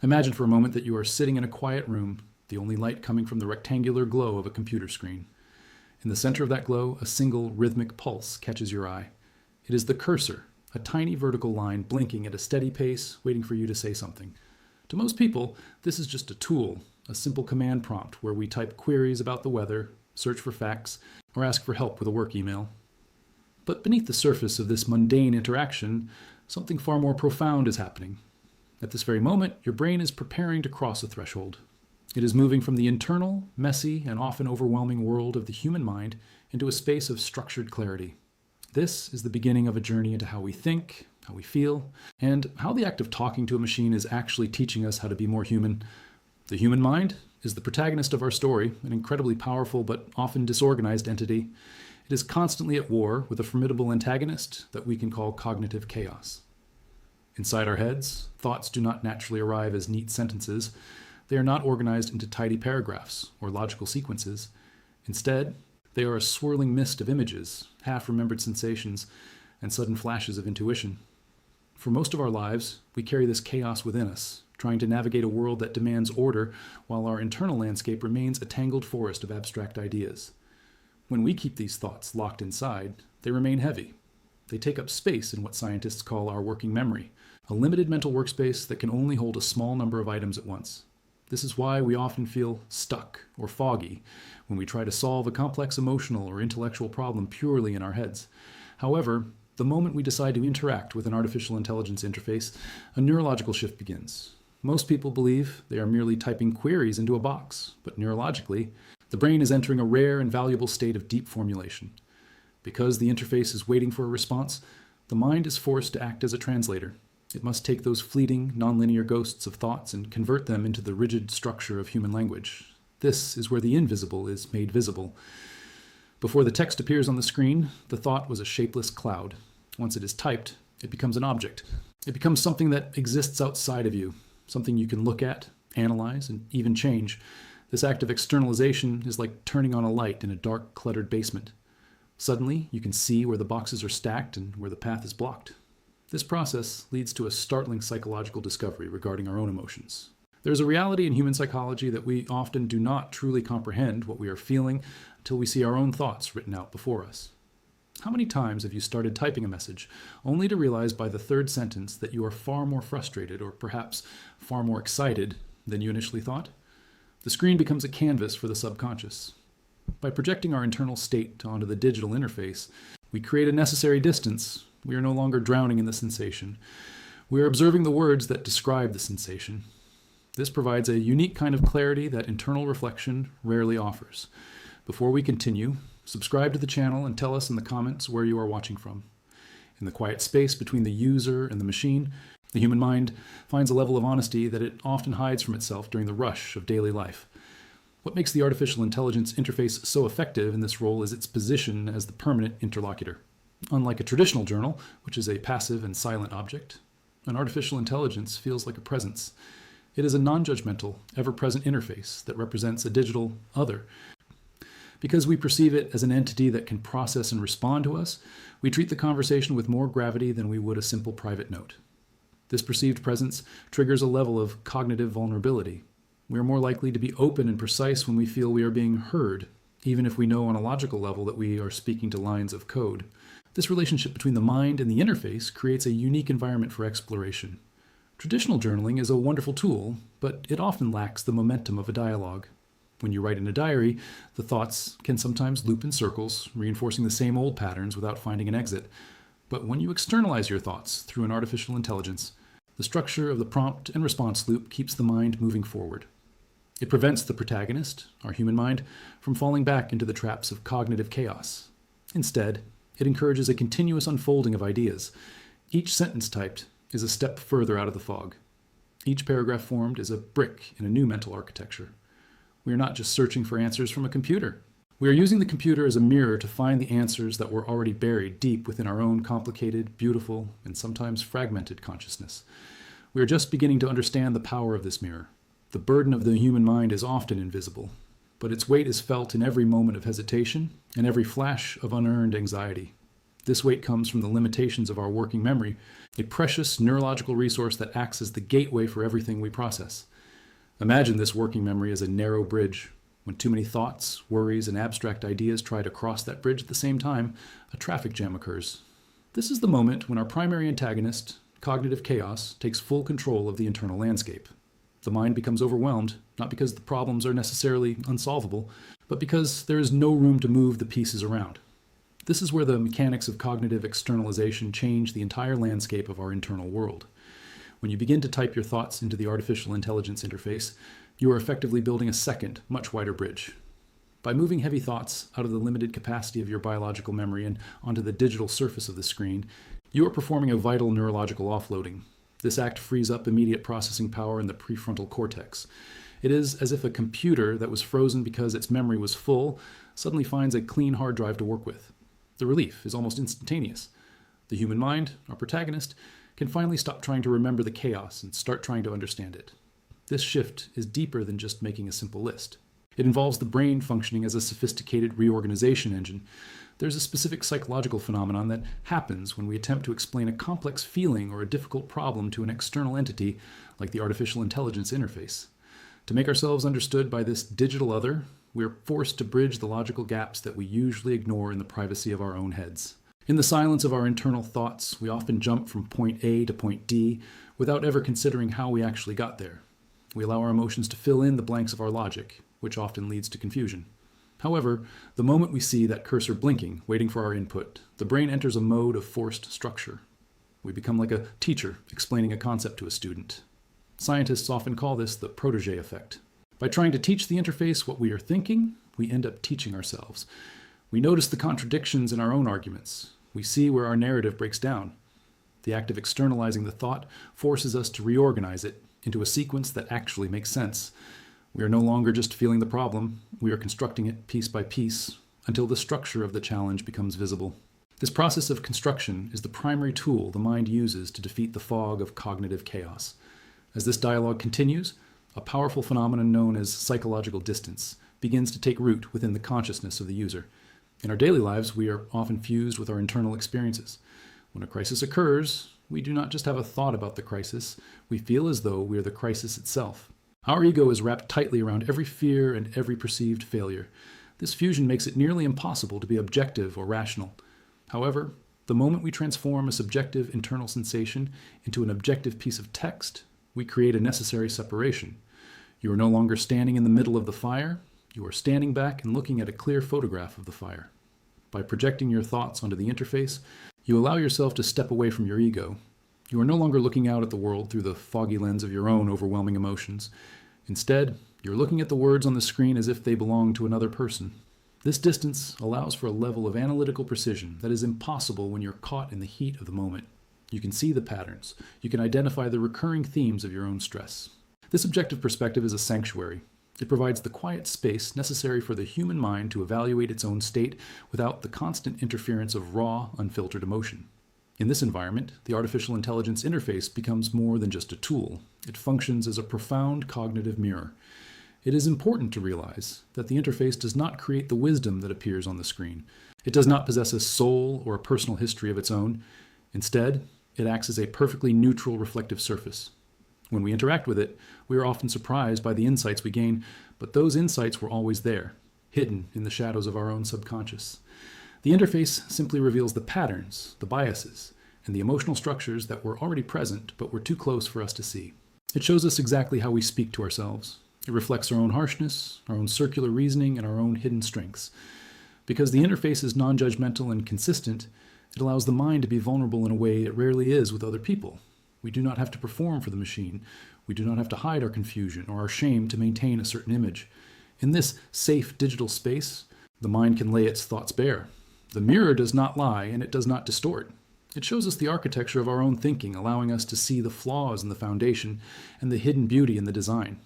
Imagine for a moment that you are sitting in a quiet room, the only light coming from the rectangular glow of a computer screen. In the center of that glow, a single rhythmic pulse catches your eye. It is the cursor, a tiny vertical line blinking at a steady pace, waiting for you to say something. To most people, this is just a tool, a simple command prompt where we type queries about the weather, search for facts, or ask for help with a work email. But beneath the surface of this mundane interaction, something far more profound is happening. At this very moment, your brain is preparing to cross a threshold. It is moving from the internal, messy, and often overwhelming world of the human mind into a space of structured clarity. This is the beginning of a journey into how we think, how we feel, and how the act of talking to a machine is actually teaching us how to be more human. The human mind is the protagonist of our story, an incredibly powerful but often disorganized entity. It is constantly at war with a formidable antagonist that we can call cognitive chaos. Inside our heads, thoughts do not naturally arrive as neat sentences. They are not organized into tidy paragraphs or logical sequences. Instead, they are a swirling mist of images, half-remembered sensations, and sudden flashes of intuition. For most of our lives, we carry this chaos within us, trying to navigate a world that demands order while our internal landscape remains a tangled forest of abstract ideas. When we keep these thoughts locked inside, they remain heavy. They take up space in what scientists call our working memory, a limited mental workspace that can only hold a small number of items at once. This is why we often feel stuck or foggy when we try to solve a complex emotional or intellectual problem purely in our heads. However, the moment we decide to interact with an artificial intelligence interface, a neurological shift begins. Most people believe they are merely typing queries into a box, but neurologically, the brain is entering a rare and valuable state of deep formulation. Because the interface is waiting for a response, the mind is forced to act as a translator. It must take those fleeting, nonlinear ghosts of thoughts and convert them into the rigid structure of human language. This is where the invisible is made visible. Before the text appears on the screen, the thought was a shapeless cloud. Once it is typed, it becomes an object. It becomes something that exists outside of you, something you can look at, analyze, and even change. This act of externalization is like turning on a light in a dark, cluttered basement. Suddenly, you can see where the boxes are stacked and where the path is blocked. This process leads to a startling psychological discovery regarding our own emotions. There's a reality in human psychology that we often do not truly comprehend what we are feeling until we see our own thoughts written out before us. How many times have you started typing a message, only to realize by the third sentence that you are far more frustrated or perhaps far more excited than you initially thought? The screen becomes a canvas for the subconscious. By projecting our internal state onto the digital interface, we create a necessary distance. We are no longer drowning in the sensation. We are observing the words that describe the sensation. This provides a unique kind of clarity that internal reflection rarely offers. Before we continue, subscribe to the channel and tell us in the comments where you are watching from. In the quiet space between the user and the machine, the human mind finds a level of honesty that it often hides from itself during the rush of daily life. What makes the artificial intelligence interface so effective in this role is its position as the permanent interlocutor. Unlike a traditional journal, which is a passive and silent object, an artificial intelligence feels like a presence. It is a non-judgmental, ever-present interface that represents a digital other. Because we perceive it as an entity that can process and respond to us, we treat the conversation with more gravity than we would a simple private note. This perceived presence triggers a level of cognitive vulnerability. We are more likely to be open and precise when we feel we are being heard, even if we know on a logical level that we are speaking to lines of code. This relationship between the mind and the interface creates a unique environment for exploration. Traditional journaling is a wonderful tool, but it often lacks the momentum of a dialogue. When you write in a diary, the thoughts can sometimes loop in circles, reinforcing the same old patterns without finding an exit. But when you externalize your thoughts through an artificial intelligence, the structure of the prompt and response loop keeps the mind moving forward. It prevents the protagonist, our human mind, from falling back into the traps of cognitive chaos. Instead, it encourages a continuous unfolding of ideas. Each sentence typed is a step further out of the fog. Each paragraph formed is a brick in a new mental architecture. We are not just searching for answers from a computer. We are using the computer as a mirror to find the answers that were already buried deep within our own complicated, beautiful, and sometimes fragmented consciousness. We are just beginning to understand the power of this mirror. The burden of the human mind is often invisible, but its weight is felt in every moment of hesitation and every flash of unearned anxiety. This weight comes from the limitations of our working memory, a precious neurological resource that acts as the gateway for everything we process. Imagine this working memory as a narrow bridge. When too many thoughts, worries, and abstract ideas try to cross that bridge at the same time, a traffic jam occurs. This is the moment when our primary antagonist, cognitive chaos, takes full control of the internal landscape. The mind becomes overwhelmed, not because the problems are necessarily unsolvable, but because there is no room to move the pieces around. This is where the mechanics of cognitive externalization change the entire landscape of our internal world. When you begin to type your thoughts into the artificial intelligence interface, you are effectively building a second, much wider bridge. By moving heavy thoughts out of the limited capacity of your biological memory and onto the digital surface of the screen, you are performing a vital neurological offloading. This act frees up immediate processing power in the prefrontal cortex. It is as if a computer that was frozen because its memory was full suddenly finds a clean hard drive to work with. The relief is almost instantaneous. The human mind, our protagonist, can finally stop trying to remember the chaos and start trying to understand it. This shift is deeper than just making a simple list. It involves the brain functioning as a sophisticated reorganization engine. There's a specific psychological phenomenon that happens when we attempt to explain a complex feeling or a difficult problem to an external entity like the artificial intelligence interface. To make ourselves understood by this digital other, we are forced to bridge the logical gaps that we usually ignore in the privacy of our own heads. In the silence of our internal thoughts, we often jump from point A to point D without ever considering how we actually got there. We allow our emotions to fill in the blanks of our logic, which often leads to confusion. However, the moment we see that cursor blinking, waiting for our input, the brain enters a mode of forced structure. We become like a teacher explaining a concept to a student. Scientists often call this the protege effect. By trying to teach the interface what we are thinking, we end up teaching ourselves. We notice the contradictions in our own arguments. We see where our narrative breaks down. The act of externalizing the thought forces us to reorganize it into a sequence that actually makes sense. We are no longer just feeling the problem, we are constructing it piece by piece until the structure of the challenge becomes visible. This process of construction is the primary tool the mind uses to defeat the fog of cognitive chaos. As this dialogue continues, a powerful phenomenon known as psychological distance begins to take root within the consciousness of the user. In our daily lives, we are often fused with our internal experiences. When a crisis occurs, we do not just have a thought about the crisis, we feel as though we are the crisis itself. Our ego is wrapped tightly around every fear and every perceived failure. This fusion makes it nearly impossible to be objective or rational. However, the moment we transform a subjective internal sensation into an objective piece of text, we create a necessary separation. You are no longer standing in the middle of the fire, you are standing back and looking at a clear photograph of the fire. By projecting your thoughts onto the interface, you allow yourself to step away from your ego. You are no longer looking out at the world through the foggy lens of your own overwhelming emotions. Instead, you're looking at the words on the screen as if they belong to another person. This distance allows for a level of analytical precision that is impossible when you're caught in the heat of the moment. You can see the patterns. You can identify the recurring themes of your own stress. This objective perspective is a sanctuary. It provides the quiet space necessary for the human mind to evaluate its own state without the constant interference of raw, unfiltered emotion. In this environment, the artificial intelligence interface becomes more than just a tool. It functions as a profound cognitive mirror. It is important to realize that the interface does not create the wisdom that appears on the screen. It does not possess a soul or a personal history of its own. Instead, it acts as a perfectly neutral reflective surface. When we interact with it, we are often surprised by the insights we gain, but those insights were always there, hidden in the shadows of our own subconscious. The interface simply reveals the patterns, the biases, and the emotional structures that were already present but were too close for us to see. It shows us exactly how we speak to ourselves. It reflects our own harshness, our own circular reasoning, and our own hidden strengths. Because the interface is non-judgmental and consistent, it allows the mind to be vulnerable in a way it rarely is with other people. We do not have to perform for the machine. We do not have to hide our confusion or our shame to maintain a certain image. In this safe digital space, the mind can lay its thoughts bare. The mirror does not lie and it does not distort. It shows us the architecture of our own thinking, allowing us to see the flaws in the foundation and the hidden beauty in the design.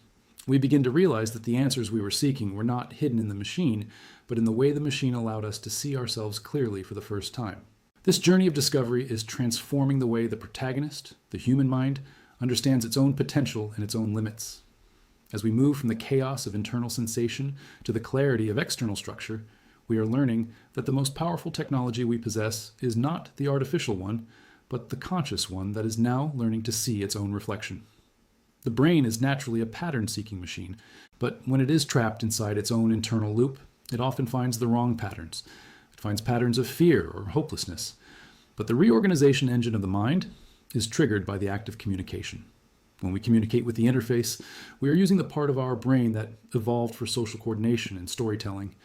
We begin to realize that the answers we were seeking were not hidden in the machine, but in the way the machine allowed us to see ourselves clearly for the first time. This journey of discovery is transforming the way the protagonist, the human mind, understands its own potential and its own limits. As we move from the chaos of internal sensation to the clarity of external structure, We are learning that the most powerful technology we possess is not the artificial one, but the conscious one that is now learning to see its own reflection. The brain is naturally a pattern-seeking machine, but when it is trapped inside its own internal loop, it often finds the wrong patterns. It finds patterns of fear or hopelessness. But the reorganization engine of the mind is triggered by the act of communication. When we communicate with the interface, we are using the part of our brain that evolved for social coordination and storytelling.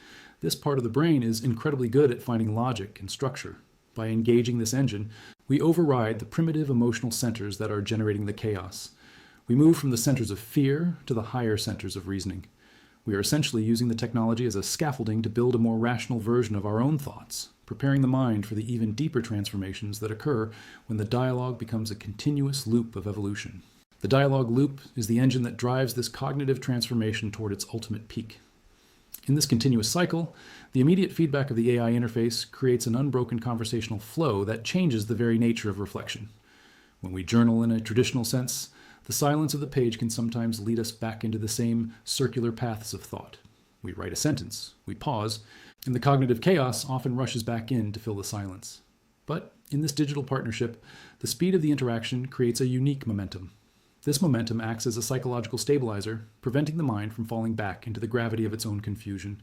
This part of the brain is incredibly good at finding logic and structure. By engaging this engine, we override the primitive emotional centers that are generating the chaos. We move from the centers of fear to the higher centers of reasoning. We are essentially using the technology as a scaffolding to build a more rational version of our own thoughts, preparing the mind for the even deeper transformations that occur when the dialogue becomes a continuous loop of evolution. The dialogue loop is the engine that drives this cognitive transformation toward its ultimate peak. In this continuous cycle, the immediate feedback of the AI interface creates an unbroken conversational flow that changes the very nature of reflection. When we journal in a traditional sense, the silence of the page can sometimes lead us back into the same circular paths of thought. We write a sentence, we pause, and the cognitive chaos often rushes back in to fill the silence. But in this digital partnership, the speed of the interaction creates a unique momentum. This momentum acts as a psychological stabilizer, preventing the mind from falling back into the gravity of its own confusion.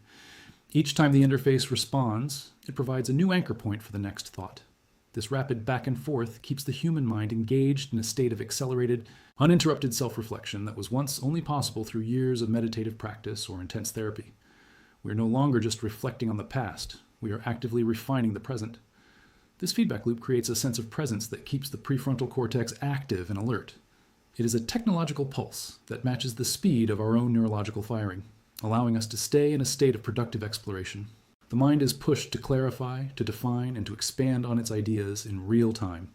Each time the interface responds, it provides a new anchor point for the next thought. This rapid back and forth keeps the human mind engaged in a state of accelerated, uninterrupted self-reflection that was once only possible through years of meditative practice or intense therapy. We are no longer just reflecting on the past, we are actively refining the present. This feedback loop creates a sense of presence that keeps the prefrontal cortex active and alert. It is a technological pulse that matches the speed of our own neurological firing, allowing us to stay in a state of productive exploration. The mind is pushed to clarify, to define, and to expand on its ideas in real time.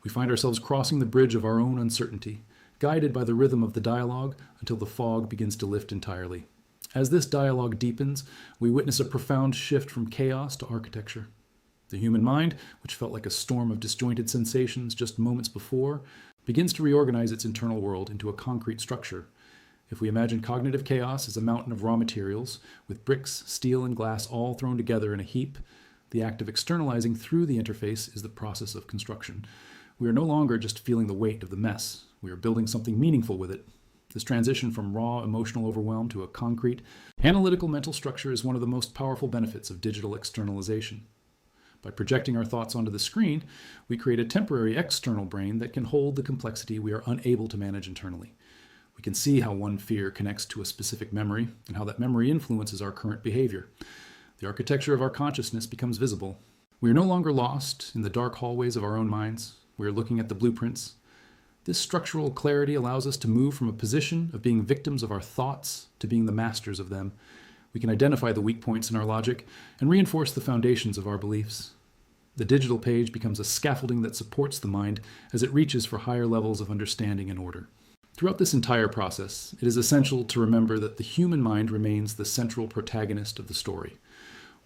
We find ourselves crossing the bridge of our own uncertainty, guided by the rhythm of the dialogue until the fog begins to lift entirely. As this dialogue deepens, we witness a profound shift from chaos to architecture. The human mind, which felt like a storm of disjointed sensations just moments before, begins to reorganize its internal world into a concrete structure. If we imagine cognitive chaos as a mountain of raw materials, with bricks, steel, and glass all thrown together in a heap, the act of externalizing through the interface is the process of construction. We are no longer just feeling the weight of the mess. We are building something meaningful with it. This transition from raw emotional overwhelm to a concrete, analytical mental structure is one of the most powerful benefits of digital externalization. By projecting our thoughts onto the screen, we create a temporary external brain that can hold the complexity we are unable to manage internally. We can see how one fear connects to a specific memory and how that memory influences our current behavior. The architecture of our consciousness becomes visible. We are no longer lost in the dark hallways of our own minds. We are looking at the blueprints. This structural clarity allows us to move from a position of being victims of our thoughts to being the masters of them. We can identify the weak points in our logic and reinforce the foundations of our beliefs. The digital page becomes a scaffolding that supports the mind as it reaches for higher levels of understanding and order. Throughout this entire process, it is essential to remember that the human mind remains the central protagonist of the story.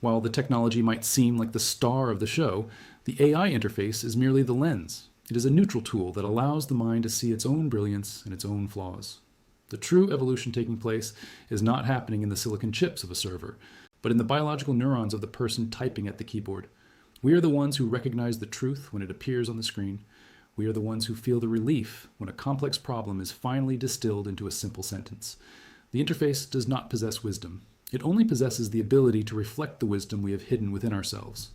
While the technology might seem like the star of the show, the AI interface is merely the lens. It is a neutral tool that allows the mind to see its own brilliance and its own flaws. The true evolution taking place is not happening in the silicon chips of a server, but in the biological neurons of the person typing at the keyboard. We are the ones who recognize the truth when it appears on the screen. We are the ones who feel the relief when a complex problem is finally distilled into a simple sentence. The interface does not possess wisdom. It only possesses the ability to reflect the wisdom we have hidden within ourselves.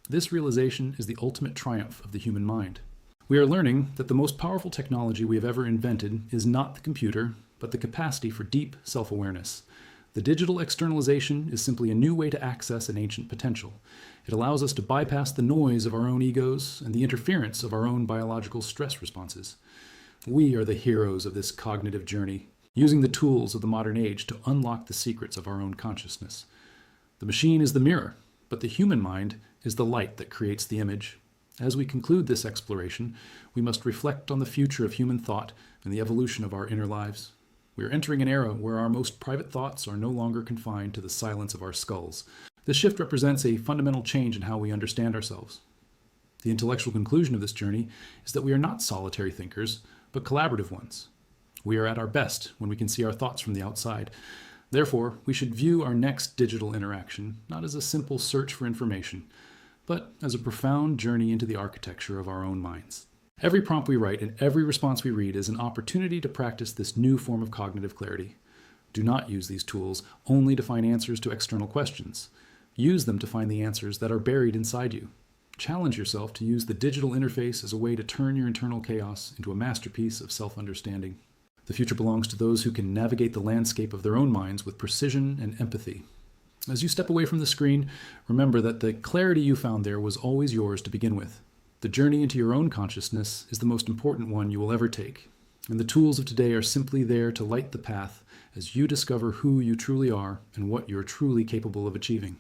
This realization is the ultimate triumph of the human mind. We are learning that the most powerful technology we have ever invented is not the computer, but the capacity for deep self-awareness. The digital externalization is simply a new way to access an ancient potential. It allows us to bypass the noise of our own egos and the interference of our own biological stress responses. We are the heroes of this cognitive journey, using the tools of the modern age to unlock the secrets of our own consciousness. The machine is the mirror, but the human mind is the light that creates the image. As we conclude this exploration, we must reflect on the future of human thought and the evolution of our inner lives. We are entering an era where our most private thoughts are no longer confined to the silence of our skulls. This shift represents a fundamental change in how we understand ourselves. The intellectual conclusion of this journey is that we are not solitary thinkers, but collaborative ones. We are at our best when we can see our thoughts from the outside. Therefore, we should view our next digital interaction not as a simple search for information, but as a profound journey into the architecture of our own minds. Every prompt we write and every response we read is an opportunity to practice this new form of cognitive clarity. Do not use these tools only to find answers to external questions. Use them to find the answers that are buried inside you. Challenge yourself to use the digital interface as a way to turn your internal chaos into a masterpiece of self-understanding. The future belongs to those who can navigate the landscape of their own minds with precision and empathy. As you step away from the screen, remember that the clarity you found there was always yours to begin with. The journey into your own consciousness is the most important one you will ever take, and the tools of today are simply there to light the path as you discover who you truly are and what you're truly capable of achieving.